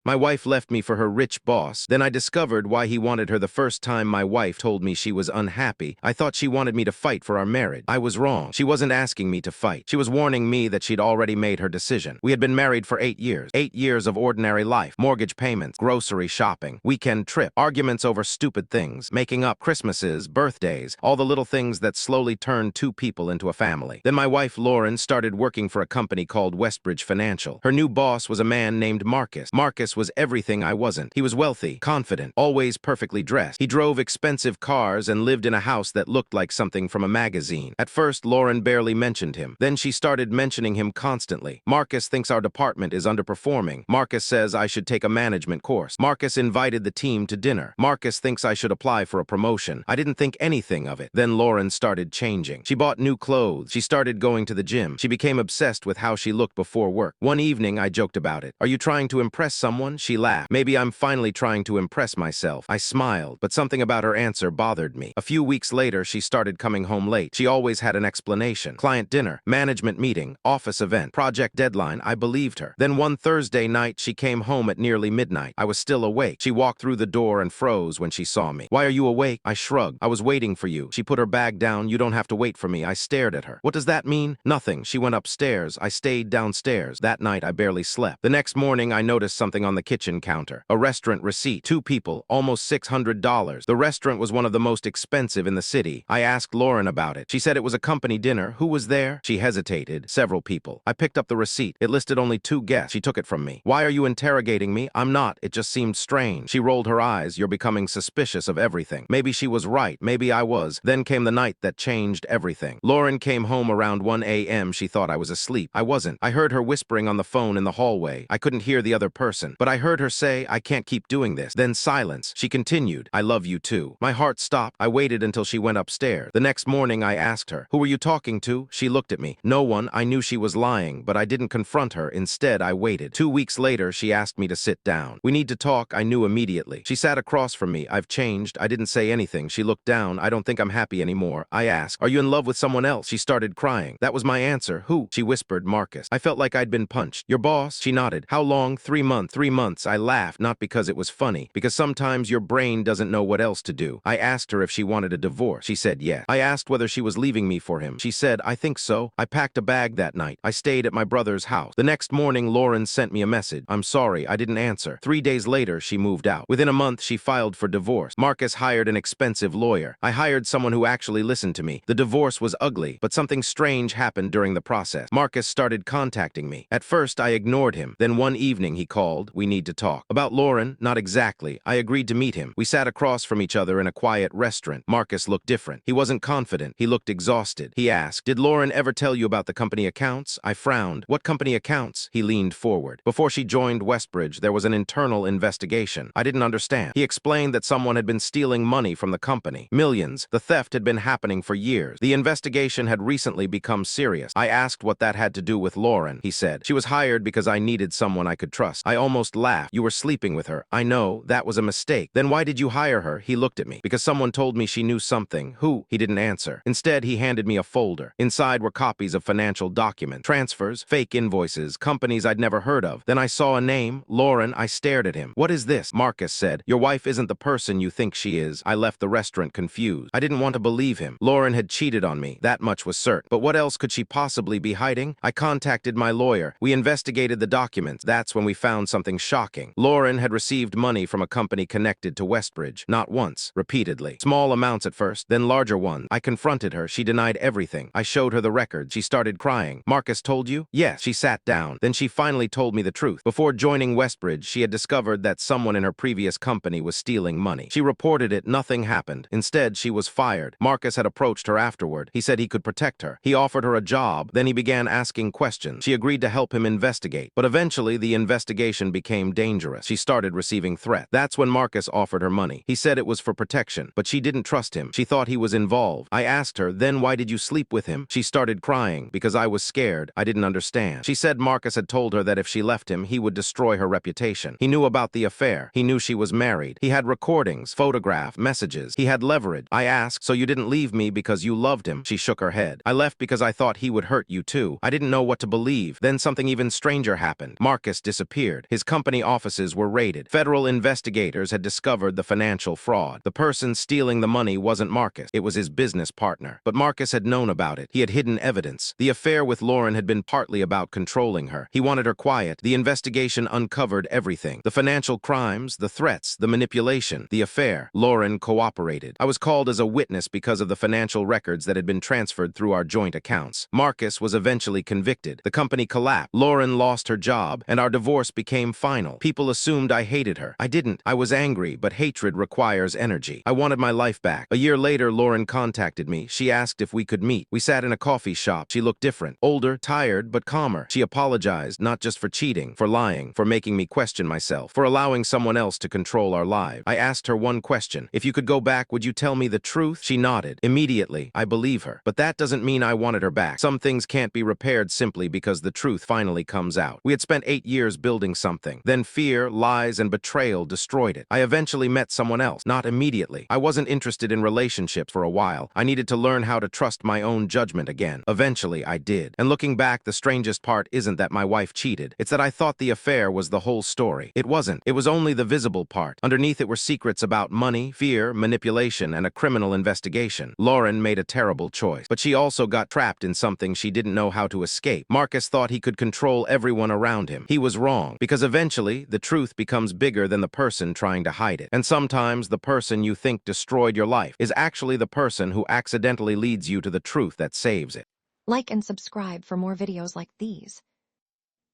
My wife left me for her rich boss. Then I discovered why he wanted her the first time my wife told me she was unhappy. I thought she wanted me to fight for our marriage. I was wrong. She wasn't asking me to fight. She was warning me that she'd already made her decision. We had been married for 8 years. 8 years of ordinary life. Mortgage payments, grocery shopping, weekend trip, arguments over stupid things, making up, Christmases, birthdays, all the little things that slowly turned two people into a family. Then my wife, Lauren, started working for a company called Westbridge Financial. Her new boss was a man named Marcus. Marcus was everything I wasn't. He was wealthy, confident, always perfectly dressed. He drove expensive cars and lived in a house that looked like something from a magazine. At first, Lauren barely mentioned him. Then she started mentioning him constantly. Marcus thinks our department is underperforming. Marcus says I should take a management course. Marcus invited the team to dinner. Marcus thinks I should apply for a promotion. I didn't think anything of it. Then Lauren started changing. She bought new clothes. She started going to the gym. She became obsessed with how she looked before work. One evening, I joked about it. "Are you trying to impress someone?" She laughed. "Maybe I'm finally trying to impress myself." I smiled, but something about her answer bothered me. A few weeks later, she started coming home late. She always had an explanation. Client dinner, management meeting, office event, project deadline. I believed her. Then one Thursday night, she came home at nearly midnight. I was still awake. She walked through the door and froze when she saw me. "Why are you awake?" I shrugged. "I was waiting for you." She put her bag down. "You don't have to wait for me." I stared at her. "What does that mean?" "Nothing." She went upstairs. I stayed downstairs. That night, I barely slept. The next morning, I noticed something on the kitchen counter. A restaurant receipt. 2 people, almost $600. The restaurant was one of the most expensive in the city. I asked Lauren about it. She said it was a company dinner. Who was there? She hesitated. "Several people." I picked up the receipt. It listed only 2 guests. She took it from me. "Why are you interrogating me?" "I'm not. It just seemed strange." She rolled her eyes. "You're becoming suspicious of everything." Maybe she was right. Maybe I was. Then came the night that changed everything. Lauren came home around 1 a.m. She thought I was asleep. I wasn't. I heard her whispering on the phone in the hallway. I couldn't hear the other person, but I heard her say, "I can't keep doing this." Then silence. She continued, "I love you too." My heart stopped. I waited until she went upstairs. The next morning, I asked her, "Who were you talking to?" She looked at me. "No one." I knew she was lying, but I didn't confront her. Instead, I waited. 2 weeks later, she asked me to sit down. "We need to talk." I knew immediately. She sat across from me. "I've changed." I didn't say anything. She looked down. "I don't think I'm happy anymore." I asked, "Are you in love with someone else?" She started crying. That was my answer. "Who?" She whispered, "Marcus." I felt like I'd been punched. "Your boss?" She nodded. "How long?" 3 months. 3 months. I laughed, not because it was funny, because sometimes your brain doesn't know what else to do. I asked her if she wanted a divorce. She said yes. I asked whether she was leaving me for him. She said, "I think so." I packed a bag that night. I stayed at my brother's house. The next morning, Lauren sent me a message. "I'm sorry." I didn't answer. 3 days later, she moved out. Within a month, she filed for divorce. Marcus hired an expensive lawyer. I hired someone who actually listened to me. The divorce was ugly, but something strange happened during the process. Marcus started contacting me. At first, I ignored him. Then one evening, he called. "We need to talk." About Lauren? Not exactly. I agreed to meet him. We sat across from each other in a quiet restaurant. Marcus looked different. He wasn't confident. He looked exhausted. He asked, "Did Lauren ever tell you about the company accounts?" I frowned. "What company accounts?" He leaned forward. "Before she joined Westbridge, there was an internal investigation." I didn't understand. He explained that someone had been stealing money from the company. Millions. The theft had been happening for years. The investigation had recently become serious. I asked what that had to do with Lauren. He said, "She was hired because I needed someone I could trust." I almost laughed. "You were sleeping with her." "I know. That was a mistake." "Then why did you hire her?" He looked at me. "Because someone told me she knew something." "Who?" He didn't answer. Instead, he handed me a folder. Inside were copies of financial documents, transfers, fake invoices, companies I'd never heard of. Then I saw a name, Lauren. I stared at him. "What is this?" Marcus said, "Your wife isn't the person you think she is." I left the restaurant confused. I didn't want to believe him. Lauren had cheated on me. That much was certain. But what else could she possibly be hiding? I contacted my lawyer. We investigated the documents. That's when we found something shocking. Lauren had received money from a company connected to Westbridge. Not once, repeatedly. Small amounts at first, then larger ones. I confronted her. She denied everything. I showed her the record. She started crying. "Marcus told you?" "Yes." She sat down. Then she finally told me the truth. Before joining Westbridge, she had discovered that someone in her previous company was stealing money. She reported it. Nothing happened. Instead, she was fired. Marcus had approached her afterward. He said he could protect her. He offered her a job. Then he began asking questions. She agreed to help him investigate. But eventually, the investigation became dangerous. She started receiving threats. That's when Marcus offered her money. He said it was for protection, but she didn't trust him. She thought he was involved. I asked her, "Then why did you sleep with him?" She started crying. "Because I was scared." I didn't understand. She said Marcus had told her that if she left him, he would destroy her reputation. He knew about the affair. He knew she was married. He had recordings, photographs, messages. He had leverage. I asked, "So you didn't leave me because you loved him?" She shook her head. "I left because I thought he would hurt you too." I didn't know what to believe. Then something even stranger happened. Marcus disappeared. His company offices were raided. Federal investigators had discovered the financial fraud. The person stealing the money wasn't Marcus. It was his business partner. But Marcus had known about it. He had hidden evidence. The affair with Lauren had been partly about controlling her. He wanted her quiet. The investigation uncovered everything. The financial crimes, the threats, the manipulation, the affair. Lauren cooperated. I was called as a witness because of the financial records that had been transferred through our joint accounts. Marcus was eventually convicted. The company collapsed. Lauren lost her job, and our divorce became final. People assumed I hated her. I didn't. I was angry, but hatred requires energy. I wanted my life back. A year later, Lauren contacted me. She asked if we could meet. We sat in a coffee shop. She looked different. Older, tired, but calmer. She apologized, not just for cheating, for lying, for making me question myself, for allowing someone else to control our lives. I asked her one question. If you could go back, would you tell me the truth? She nodded. Immediately, I believe her. But that doesn't mean I wanted her back. Some things can't be repaired simply because the truth finally comes out. We had spent 8 years building something. Then fear, lies, and betrayal destroyed it. I eventually met someone else. Not immediately. I wasn't interested in relationships for a while. I needed to learn how to trust my own judgment again. Eventually, I did. And looking back, the strangest part isn't that my wife cheated. It's that I thought the affair was the whole story. It wasn't. It was only the visible part. Underneath it were secrets about money, fear, manipulation, and a criminal investigation. Lauren made a terrible choice, but she also got trapped in something she didn't know how to escape. Marcus thought he could control everyone around him. He was wrong, because eventually, the truth becomes bigger than the person trying to hide it. And sometimes the person you think destroyed your life is actually the person who accidentally leads you to the truth that saves it. Like and subscribe for more videos like these.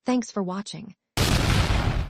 Thanks for watching.